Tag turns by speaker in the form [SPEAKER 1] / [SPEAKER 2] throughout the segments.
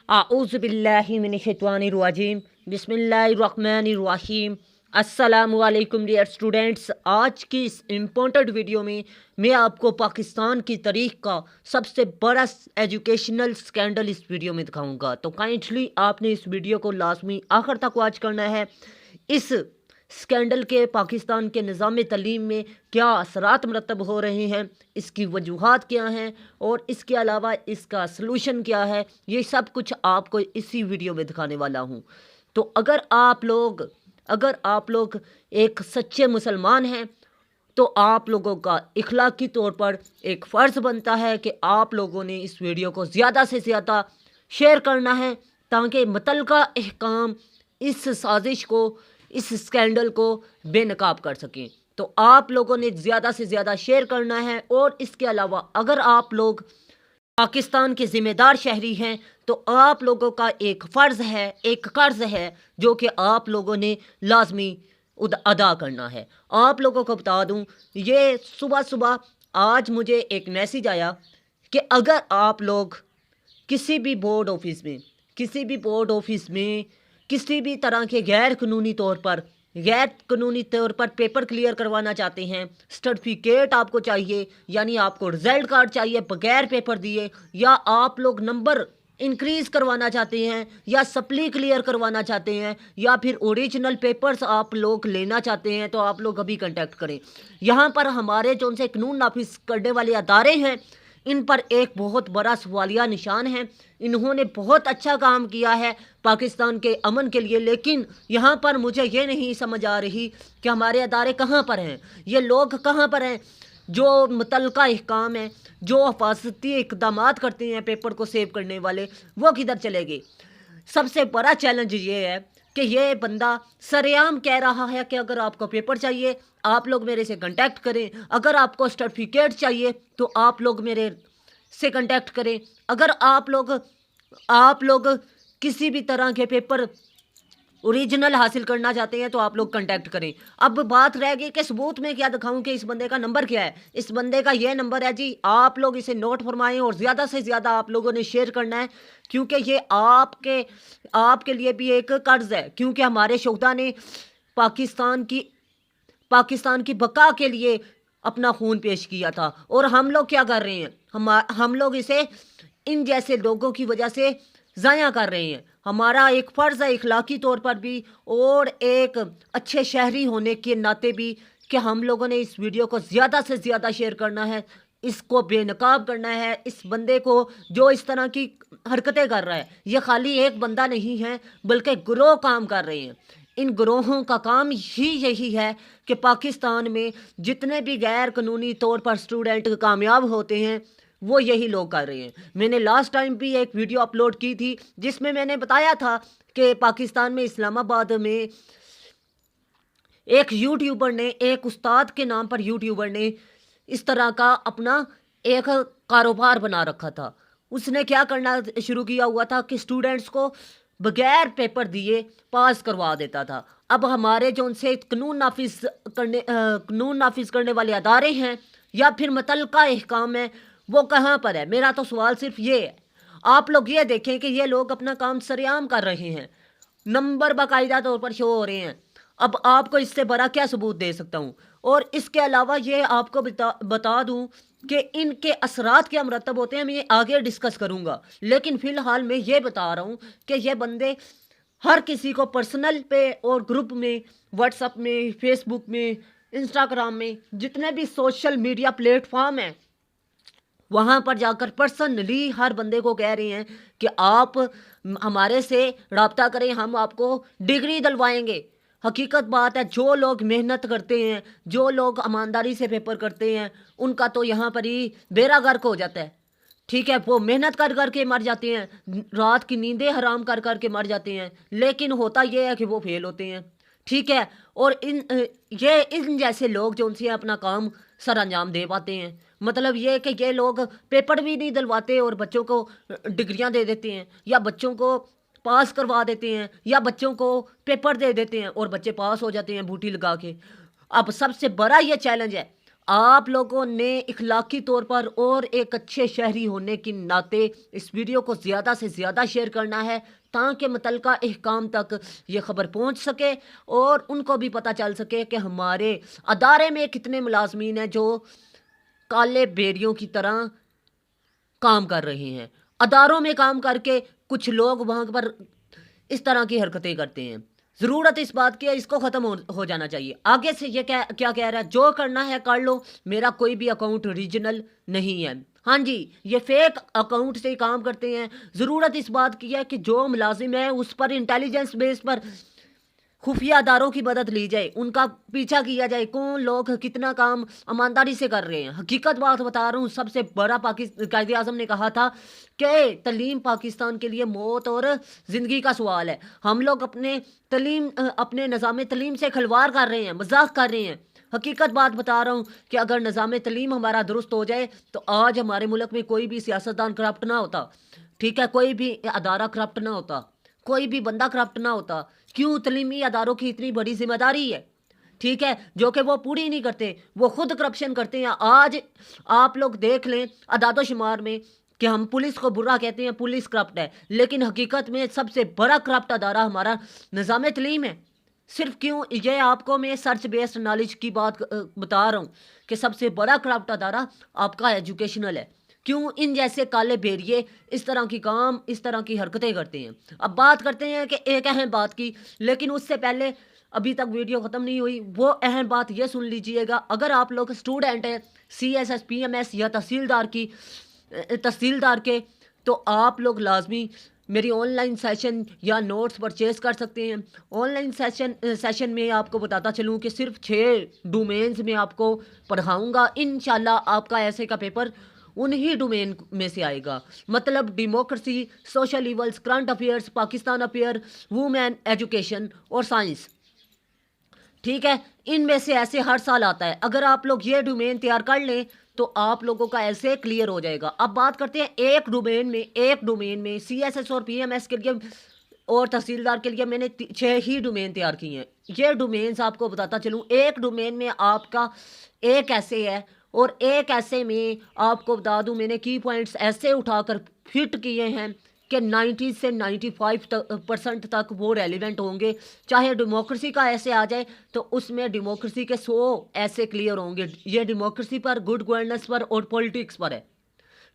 [SPEAKER 1] आऊज़ुबिल्लाहि मिनश्शैतानिर्रजीम बिस्मिल्लाहिर्रहमानिर्रहीम। अस्सलामु अलैकुम डियर स्टूडेंट्स। आज की इस इम्पोर्टेंट वीडियो में मैं आपको पाकिस्तान की तारीख का सबसे बड़ा एजुकेशनल स्कैंडल इस वीडियो में दिखाऊंगा, तो काइंडली आपने इस वीडियो को लाजमी आखिर तक वॉच करना है। इस स्कैंडल के पाकिस्तान के निज़ाम तालीम में क्या असरात मरतब हो रहे हैं, इसकी वजूहात क्या हैं और इसके अलावा इसका सलूशन क्या है, ये सब कुछ आपको इसी वीडियो में दिखाने वाला हूँ। तो अगर आप लोग एक सच्चे मुसलमान हैं तो आप लोगों का इखलाकी तौर पर एक फ़र्ज़ बनता है कि आप लोगों ने इस वीडियो को ज़्यादा से ज़्यादा शेयर करना है, ताकि मुतल्लिका अहकाम इस साजिश को, इस स्कैंडल को बेनकाब कर सकें। तो आप लोगों ने ज़्यादा से ज़्यादा शेयर करना है। और इसके अलावा अगर आप लोग पाकिस्तान के ज़िम्मेदार शहरी हैं तो आप लोगों का एक फ़र्ज़ है, एक कर्ज़ है, जो कि आप लोगों ने लाजमी अदा करना है। आप लोगों को बता दूं, ये सुबह सुबह आज मुझे एक मैसेज आया कि अगर आप लोग किसी भी बोर्ड ऑफिस में किसी भी तरह के गैर कानूनी तौर पर पेपर क्लियर करवाना चाहते हैं, सर्टिफिकेट आपको चाहिए, यानी आपको रिज़ल्ट कार्ड चाहिए बगैर पेपर दिए, या आप लोग नंबर इंक्रीज़ करवाना चाहते हैं, या सप्ली क्लियर करवाना चाहते हैं, या फिर ओरिजिनल पेपर्स आप लोग लेना चाहते हैं, तो आप लोग अभी कांटेक्ट करें। यहाँ पर हमारे जो उनसे कानून नाफिज करने वाले अदारे हैं, इन पर एक बहुत बड़ा सवालिया निशान है। इन्होंने बहुत अच्छा काम किया है पाकिस्तान के अमन के लिए, लेकिन यहाँ पर मुझे ये नहीं समझ आ रही कि हमारे अदारे कहाँ पर हैं, ये लोग कहाँ पर हैं जो मुतल्लिका अहकाम है, जो हिफाजती इक़दामात करते हैं पेपर को सेव करने वाले, वो किधर चले गए। सबसे बड़ा चैलेंज ये है कि ये बंदा सरेआम कह रहा है कि अगर आपको पेपर चाहिए आप लोग मेरे से कांटेक्ट करें, अगर आपको सर्टिफिकेट चाहिए तो आप लोग मेरे से कांटेक्ट करें, अगर आप लोग किसी भी तरह के पेपर ओरिजिनल हासिल करना चाहते हैं तो आप लोग कांटेक्ट करें। अब बात रह गई कि सबूत में क्या दिखाऊं कि इस बंदे का नंबर क्या है। इस बंदे का ये नंबर है जी, आप लोग इसे नोट फरमाएं और ज़्यादा से ज़्यादा आप लोगों ने शेयर करना है, क्योंकि ये आपके लिए भी एक कर्ज है, क्योंकि हमारे शोहदा ने पाकिस्तान की बका के लिए अपना खून पेश किया था, और हम लोग क्या कर रहे हैं, हम लोग इसे इन जैसे लोगों की वजह से ज़ाया कर रहे हैं। हमारा एक फ़र्ज़ है इखलाकी तौर पर भी और एक अच्छे शहरी होने के नाते भी कि हम लोगों ने इस वीडियो को ज़्यादा से ज़्यादा शेयर करना है, इसको बेनकाब करना है। इस बंदे को जो इस तरह की हरकतें कर रहा है, ये खाली एक बंदा नहीं है बल्कि गिरोह काम कर रहे हैं। इन गिरोहों का काम ही यही है कि पाकिस्तान में जितने भी गैर कानूनी तौर पर स्टूडेंट कामयाब होते हैं वो यही लोग कर रहे हैं। मैंने लास्ट टाइम भी एक वीडियो अपलोड की थी जिसमें मैंने बताया था कि पाकिस्तान में इस्लामाबाद में एक उस्ताद के नाम पर यूट्यूबर ने इस तरह का अपना एक कारोबार बना रखा था। उसने क्या करना शुरू किया हुआ था कि स्टूडेंट्स को बगैर पेपर दिए पास करवा देता था। अब हमारे जो उनसे कानून नाफिज करने वाले अदारे हैं या फिर मुतल्लिका अहकाम है, वो कहाँ पर है। मेरा तो सवाल सिर्फ ये है, आप लोग ये देखें कि ये लोग अपना काम सरेआम कर रहे हैं, नंबर बाकायदा तौर पर शो हो रहे हैं। अब आपको इससे बड़ा क्या सबूत दे सकता हूँ। और इसके अलावा ये आपको बता दूँ कि इनके असरात क्या मरतब होते हैं, मैं ये आगे डिस्कस करूँगा, लेकिन फ़िलहाल मैं ये बता रहा हूँ कि ये बंदे हर किसी को पर्सनल पे और ग्रुप में, व्हाट्सएप में, फेसबुक में, इंस्टाग्राम में, जितने भी सोशल मीडिया प्लेटफॉर्म हैं, वहाँ पर जाकर पर्सनली हर बंदे को कह रहे हैं कि आप हमारे से रब्ता करें, हम आपको डिग्री दिलवाएंगे। हकीकत बात है, जो लोग मेहनत करते हैं, जो लोग ईमानदारी से पेपर करते हैं, उनका तो यहाँ पर ही बेड़ा गर्क हो जाता है। ठीक है, वो मेहनत कर के मर जाते हैं, रात की नींदें हराम कर के मर जाते हैं, लेकिन होता ये है कि वो फेल होते हैं। ठीक है, और इन जैसे लोग जो उनसे अपना काम सर अंजाम दे पाते हैं, मतलब ये कि ये लोग पेपर भी नहीं दिलवाते और बच्चों को डिग्रियां दे देते हैं, या बच्चों को पास करवा देते हैं, या बच्चों को पेपर दे देते हैं और बच्चे पास हो जाते हैं बूटी लगा के। अब सबसे बड़ा ये चैलेंज है, آپ لوگوں نے اخلاقی طور پر اور ایک اچھے شہری ہونے کے ناطے اس ویڈیو کو زیادہ سے زیادہ شیئر کرنا ہے تاکہ متعلقہ احکام تک یہ خبر پہنچ سکے اور ان کو بھی پتہ چل سکے کہ ہمارے ادارے میں کتنے ملازمین ہیں جو کالے بیریوں کی طرح کام کر رہے ہیں. اداروں میں کام کر کے کچھ لوگ وہاں پر اس طرح کی حرکتیں کرتے ہیں. ضرورت اس بات کی ہے، اس کو ختم ہو جانا چاہیے. آگے سے یہ کیا کہہ رہا ہے، جو کرنا ہے کر لو، میرا کوئی بھی اکاؤنٹ ریجنل نہیں ہے. ہاں جی، یہ فیک اکاؤنٹ سے کام کرتے ہیں. ضرورت اس بات کی ہے کہ جو ملازم ہے اس پر انٹیلیجنس بیس پر خفیہ اداروں کی مدد لی جائے، ان کا پیچھا کیا جائے، کون لوگ کتنا کام ایمانداری سے کر رہے ہیں. حقیقت بات بتا رہا ہوں، سب سے بڑا قائد اعظم نے کہا تھا کہ تعلیم پاکستان کے لیے موت اور زندگی کا سوال ہے. ہم لوگ اپنے نظام تعلیم سے کھلواڑ کر رہے ہیں، مذاق کر رہے ہیں. حقیقت بات بتا رہا ہوں کہ اگر نظام تعلیم ہمارا درست ہو جائے تو آج ہمارے ملک میں کوئی بھی سیاستدان کرپٹ نہ ہوتا، ٹھیک ہے، کوئی بھی ادارہ کرپٹ نہ ہوتا، کوئی بھی بندہ کرپٹ نہ ہوتا. کیوں؟ تعلیمی اداروں کی اتنی بڑی ذمہ داری ہے، ٹھیک ہے، جو کہ وہ پوری نہیں کرتے، وہ خود کرپشن کرتے ہیں. آج آپ لوگ دیکھ لیں اعداد و شمار میں کہ ہم پولیس کو برا کہتے ہیں، پولیس کرپٹ ہے، لیکن حقیقت میں سب سے بڑا کرپٹ ادارہ ہمارا نظام تعلیم ہے. صرف کیوں؟ یہ آپ کو میں سرچ بیسڈ نالج کی بات بتا رہا ہوں کہ سب سے بڑا کرپٹ ادارہ آپ کا ایجوکیشنل ہے. کیوں؟ ان جیسے کالے بیریے اس طرح کی حرکتیں کرتے ہیں. اب بات کرتے ہیں کہ ایک اہم بات کی، لیکن اس سے پہلے ابھی تک ویڈیو ختم نہیں ہوئی، وہ اہم بات یہ سن لیجئے گا. اگر آپ لوگ اسٹوڈنٹ ہیں CSS PMS یا تحصیلدار کے، تو آپ لوگ لازمی میری آن لائن سیشن یا نوٹس پرچیز کر سکتے ہیں. آن لائن سیشن میں آپ کو بتاتا چلوں کہ صرف 6 ڈومینز میں آپ کو پڑھاؤں گا. انشاءاللہ آپ کا ایسے کا پیپر انہی ڈومین میں سے آئے گا. مطلب democracy, social evils, current affairs, Pakistan affair, women, education اور سائنس، ٹھیک ہے، ان میں سے ایسے ہر سال آتا ہے. اگر آپ لوگ یہ ڈومین تیار کر لیں تو آپ لوگوں کا ایسے کلیئر ہو جائے گا. اب بات کرتے ہیں ایک ڈومین میں CSS اور PMS کے لیے اور تحصیلدار کے لیے میں نے 6 ہی ڈومین تیار کی ہیں. یہ ڈومینز آپ کو بتاتا چلوں، ایک ڈومین میں آپ کا ایک ایسے ہے، اور ایک ایسے میں آپ کو بتا دوں میں نے کی پوائنٹس ایسے اٹھا کر فٹ کیے ہیں کہ 90 سے 95% تک وہ ریلیونٹ ہوں گے. چاہے ڈیموکریسی کا ایسے آ جائے تو اس میں ڈیموکریسی کے 100 ایسے کلیئر ہوں گے. یہ ڈیموکریسی پر، گڈ گورننس پر اور پولیٹکس پر ہے،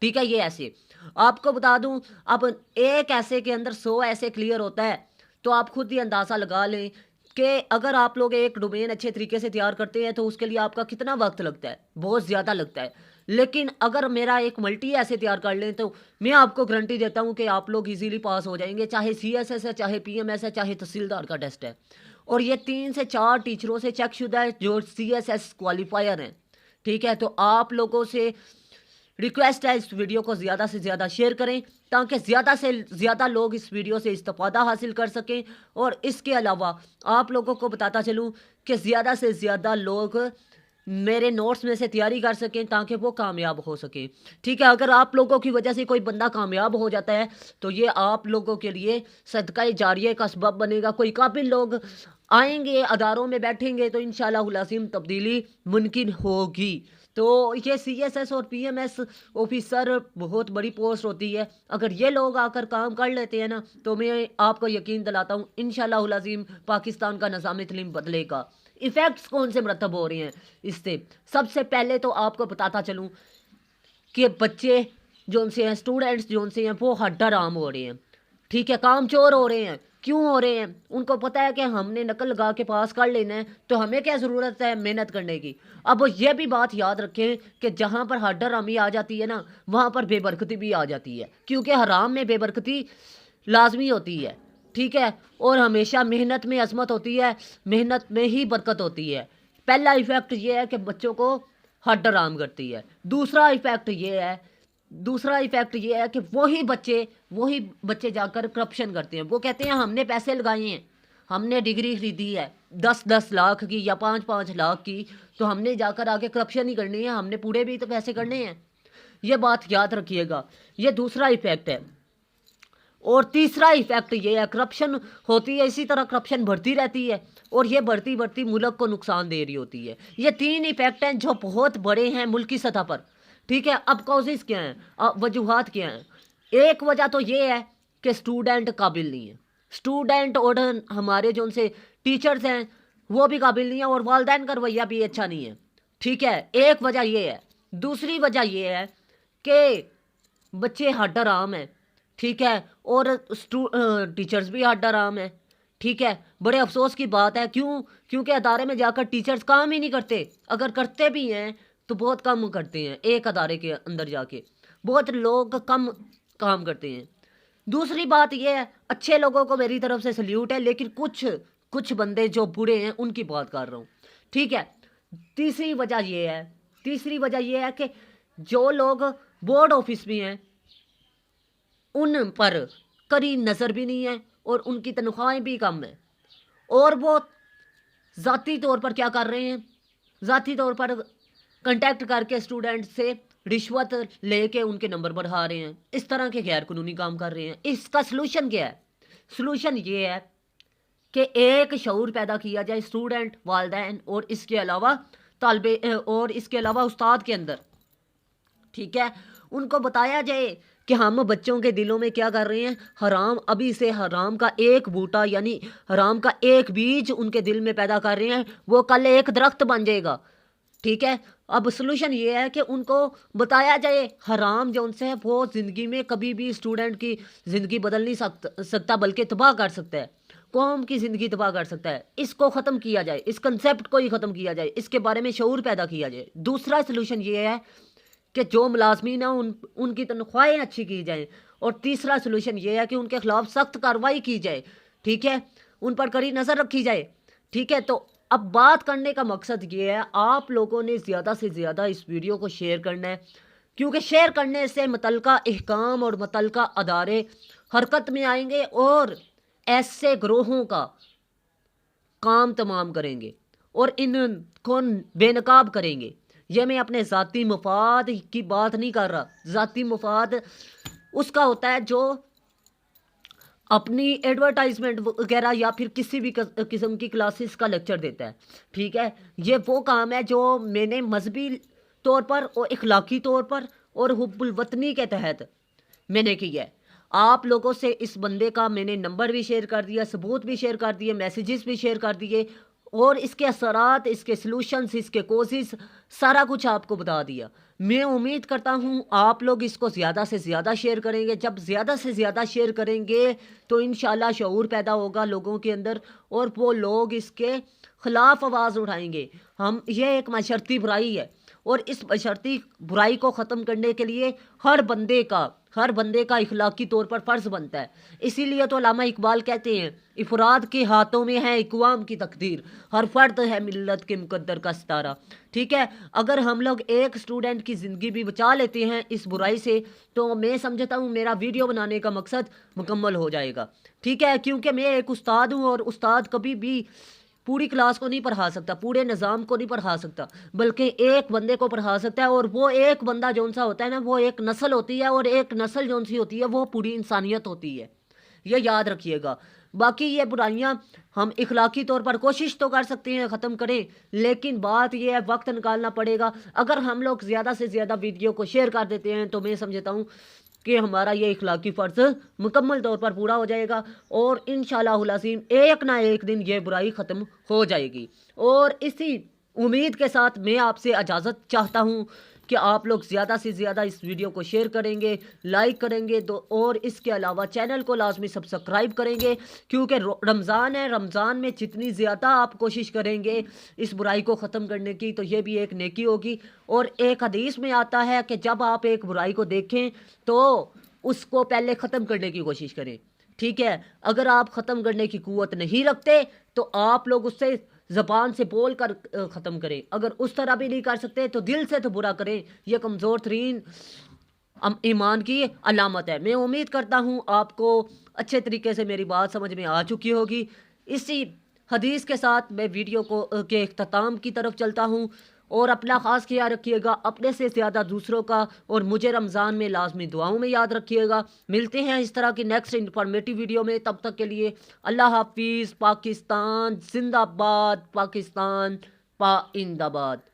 [SPEAKER 1] ٹھیک ہے. یہ ایسے آپ کو بتا دوں، اب ایک ایسے کے اندر 100 ایسے کلیئر ہوتا ہے تو آپ خود ہی اندازہ لگا لیں کہ اگر آپ لوگ ایک ڈومین اچھے طریقے سے تیار کرتے ہیں تو اس کے لیے آپ کا کتنا وقت لگتا ہے، بہت زیادہ لگتا ہے. لیکن اگر میرا ایک ملٹی ایسے تیار کر لیں تو میں آپ کو گارنٹی دیتا ہوں کہ آپ لوگ ایزیلی پاس ہو جائیں گے، چاہے CSS ہے، چاہے PMS ہے، چاہے تحصیلدار کا ٹیسٹ ہے. اور یہ 3 سے 4 ٹیچروں سے چیک شدہ ہے جو CSS کوالیفائر ہیں، ٹھیک ہے. تو آپ لوگوں سے ریکویسٹ ہے اس ویڈیو کو زیادہ سے زیادہ شیئر کریں تاکہ زیادہ سے زیادہ لوگ اس ویڈیو سے استفادہ حاصل کر سکیں. اور اس کے علاوہ آپ لوگوں کو بتاتا چلوں کہ زیادہ سے زیادہ لوگ میرے نوٹس میں سے تیاری کر سکیں تاکہ وہ کامیاب ہو سکیں، ٹھیک ہے. اگر آپ لوگوں کی وجہ سے کوئی بندہ کامیاب ہو جاتا ہے تو یہ آپ لوگوں کے لیے صدقہ جاریہ کا سبب بنے گا. کوئی قابل لوگ آئیں گے، اداروں میں بیٹھیں گے تو انشاءاللہ العظیم تبدیلی ممکن ہوگی. تو یہ CSS اور PMS آفیسر بہت بڑی پوسٹ ہوتی ہے. اگر یہ لوگ آ کر کام کر لیتے ہیں نا تو میں آپ کو یقین دلاتا ہوں انشاءاللہ العظیم پاکستان کا نظام تعلیم بدلے گا. ایفیکٹس کون سے مرتب ہو رہے ہیں اس سے؟ سب سے پہلے تو آپ کو بتاتا چلوں کہ بچے جو ان سے ہیں، اسٹوڈنٹس جو ان سے ہیں، وہ ہڈر عام ہو رہے ہیں، ٹھیک ہے، کام چور ہو رہے ہیں. کیوں ہو رہے ہیں؟ ان کو پتہ ہے کہ ہم نے نقل لگا کے پاس کر لینا ہے تو ہمیں کیا ضرورت ہے محنت کرنے کی. اب یہ بھی بات یاد رکھیں کہ جہاں پر ہڈر عامی آ جاتی ہے نا وہاں پر بے برکتی بھی آ جاتی ہے، کیونکہ حرام میں بے برکتی لازمی ہوتی ہے، ٹھیک ہے. اور ہمیشہ محنت میں عظمت ہوتی ہے، محنت میں ہی برکت ہوتی ہے. پہلا ایفیکٹ یہ ہے کہ بچوں کو ہڈر عام کرتی ہے. دوسرا ایفیکٹ یہ ہے کہ وہی بچے جا کر کرپشن کرتے ہیں. وہ کہتے ہیں ہم نے پیسے لگائے ہیں، ہم نے ڈگری خریدی ہے 10 لاکھ کی یا 5 لاکھ کی، تو ہم نے جا کر آگے کرپشن ہی کرنی ہے، ہم نے پورے بھی تو پیسے کرنے ہیں. یہ بات یاد رکھیے گا، یہ دوسرا ایفیکٹ ہے. और तीसरा इफेक्ट ये है, करप्शन होती है, इसी तरह करप्शन बढ़ती रहती है और ये बढ़ती बढ़ती मुल्क को नुकसान दे रही होती है। ये 3 इफेक्ट हैं जो बहुत बड़े हैं मुल्क की सतह पर। ठीक है, अब कॉजेज़ क्या हैं, वजूहात क्या हैं? एक वजह तो ये है कि स्टूडेंट काबिल नहीं है। स्टूडेंट और हमारे जो उनसे टीचर्स हैं वो भी काबिल नहीं है और वालिदैन का रवैया भी अच्छा नहीं है। ठीक है, एक वजह ये है। दूसरी वजह ये है कि बच्चे हड्ड हराम हैं। ठीक है, और टीचर्स भी हड्ड हराम हैं। ठीक है, बड़े अफसोस की बात है, क्योंकि अदारे में जाकर टीचर्स काम ही नहीं करते। अगर करते भी हैं तो बहुत कम करते हैं, एक अदारे के अंदर जाके बहुत लोग कम काम करते हैं। दूसरी बात यह है, अच्छे लोगों को मेरी तरफ से सल्यूट है, लेकिन कुछ बंदे जो बुरे हैं उनकी बात कर रहा हूँ। ठीक है, तीसरी वजह यह है कि जो लोग बोर्ड ऑफिस में हैं उन पर कड़ी नज़र भी नहीं है और उनकी तनख्वाहें भी कम हैं और वो ज़ाती तौर पर क्या कर रहे हैं, ज़ाती तौर पर कांटेक्ट करके स्टूडेंट से रिश्वत लेके उनके नंबर बढ़ा रहे हैं। इस तरह के गैर कानूनी काम कर रहे हैं। इसका सलूशन क्या है? सलूशन ये है कि एक शऊर पैदा किया जाए स्टूडेंट, वालिदैन और इसके अलावा उस्ताद के अंदर। ठीक है, उनको बताया जाए कि हम बच्चों के दिलों में क्या कर रहे हैं, हराम, अभी से हराम का एक बूटा यानी हराम का एक बीज उनके दिल में पैदा कर रहे हैं, वो कल एक दरख्त बन जाएगा। ठीक है, अब सोल्यूशन ये है कि उनको बताया जाए हराम जो उनसे है वो ज़िंदगी में कभी भी स्टूडेंट की ज़िंदगी बदल नहीं सकता बल्कि तबाह कर सकता है, कौम की ज़िंदगी तबाह कर सकता है। इसको ख़त्म किया जाए, इस कंसेप्ट को ही ख़त्म किया जाए, इसके बारे में शऊर पैदा किया जाए। दूसरा सलूशन ये है कि जो मुलाजमीन हैं उनकी तनख्वाहें अच्छी की जाएँ। और तीसरा सलूशन ये है कि उनके खिलाफ सख्त कार्रवाई की जाए। ठीक है, उन पर कड़ी नज़र रखी जाए। ठीक है, तो अब बात करने का मकसद ये है, आप लोगों ने ज़्यादा से ज़्यादा इस वीडियो को शेयर करना है, क्योंकि शेयर करने से मुतल्लिका अहकाम और मुतल्लिका अदारे हरकत में आएंगे और ऐसे ग्रोहों का काम तमाम करेंगे और इनको बेनकाब करेंगे। ये मैं अपने ज़ाती मफाद की बात नहीं कर रहा। ज़ाती मफाद उसका होता है जो अपनी एडवर्टाइजमेंट वगैरह या फिर किसी भी किस्म की क्लासेस का लेक्चर देता है। ठीक है, ये वो काम है जो मैंने मजहबी तौर पर और इखलाकी तौर पर और हुब्बुल वतनी के तहत मैंने किया है। आप लोगों से इस बंदे का मैंने नंबर भी शेयर कर दिया, सबूत भी शेयर कर दिए, मैसेजेस भी शेयर कर दिए और इसके असरात, इसके सलूशंस, इसके कोशिश सारा कुछ आपको बता दिया। मैं उम्मीद करता हूँ आप लोग इसको ज़्यादा से ज़्यादा शेयर करेंगे। जब ज़्यादा से ज़्यादा शेयर करेंगे तो इंशाल्लाह शऊर पैदा होगा लोगों के अंदर और वो लोग इसके ख़िलाफ़ आवाज़ उठाएंगे। ये एक माशरती बुराई है और इस माशरती बुराई को ख़त्म करने के लिए हर बंदे का इखलाकी तौर पर फ़र्ज़ बनता है। इसीलिए तो अल्लामा इकबाल कहते हैं, इफ़राद के हाथों में है इक़वाम की तकदीर, हर फर्द है मिल्लत के मुकद्दर का सितारा। ठीक है, अगर हम लोग एक स्टूडेंट की ज़िंदगी भी बचा लेते हैं इस बुराई से तो मैं समझता हूँ मेरा वीडियो बनाने का मकसद मुकम्मल हो जाएगा। ठीक है, क्योंकि मैं एक उस्ताद हूँ और उस्ताद कभी भी पूरी क्लास को नहीं पढ़ा सकता, पूरे निज़ाम को नहीं पढ़ा सकता, बल्कि एक बंदे को पढ़ा सकता है और वो एक बंदा जौन सा होता है ना, वो एक नस्ल होती है और एक नस्ल जौन सी होती है वो पूरी इंसानियत होती है। ये याद रखिएगा। बाकी ये बुराइयां हम इखलाकी तौर पर कोशिश तो कर सकते हैं ख़त्म करें, लेकिन बात ये है वक्त निकालना पड़ेगा। अगर हम लोग ज़्यादा से ज़्यादा वीडियो को शेयर कर देते हैं तो मैं समझता हूँ कि हमारा ये इखलाकी फ़र्ज़ मुकम्मल तौर पर पूरा हो जाएगा और इंशाअल्लाहुल अज़ीम एक ना एक दिन ये बुराई ख़त्म हो जाएगी। और इसी उम्मीद के साथ मैं आपसे इजाज़त चाहता हूँ कि आप लोग ज़्यादा से ज़्यादा इस वीडियो को शेयर करेंगे, लाइक करेंगे तो, और इसके अलावा चैनल को लाजमी सब्सक्राइब करेंगे, क्योंकि रमज़ान है। रमज़ान में जितनी ज़्यादा आप कोशिश करेंगे इस बुराई को ख़त्म करने की तो ये भी एक नेकी होगी। और एक हदीस में आता है कि जब आप एक बुराई को देखें तो उसको पहले ख़त्म करने की कोशिश करें। ठीक है, अगर आप ख़त्म करने की क़ुव्वत नहीं रखते तो आप लोग उससे ज़बान से बोल कर ख़त्म करें। अगर उस तरह भी नहीं कर सकते तो दिल से तो बुरा करें। यह कमज़ोर तरीन ईमान की अलामत है। मैं उम्मीद करता हूँ आपको अच्छे तरीके से मेरी बात समझ में आ चुकी होगी। इसी हदीस के साथ मैं वीडियो को के इख्तिताम की तरफ चलता हूँ اور اپنا خاص خیال رکھیے گا، اپنے سے زیادہ دوسروں کا، اور مجھے رمضان میں لازمی دعاؤں میں یاد رکھیے گا۔ ملتے ہیں اس طرح کی نیکسٹ انفارمیٹیو ویڈیو میں، تب تک کے لیے اللہ حافظ۔ پاکستان زندہ باد، پاکستان پائند آباد۔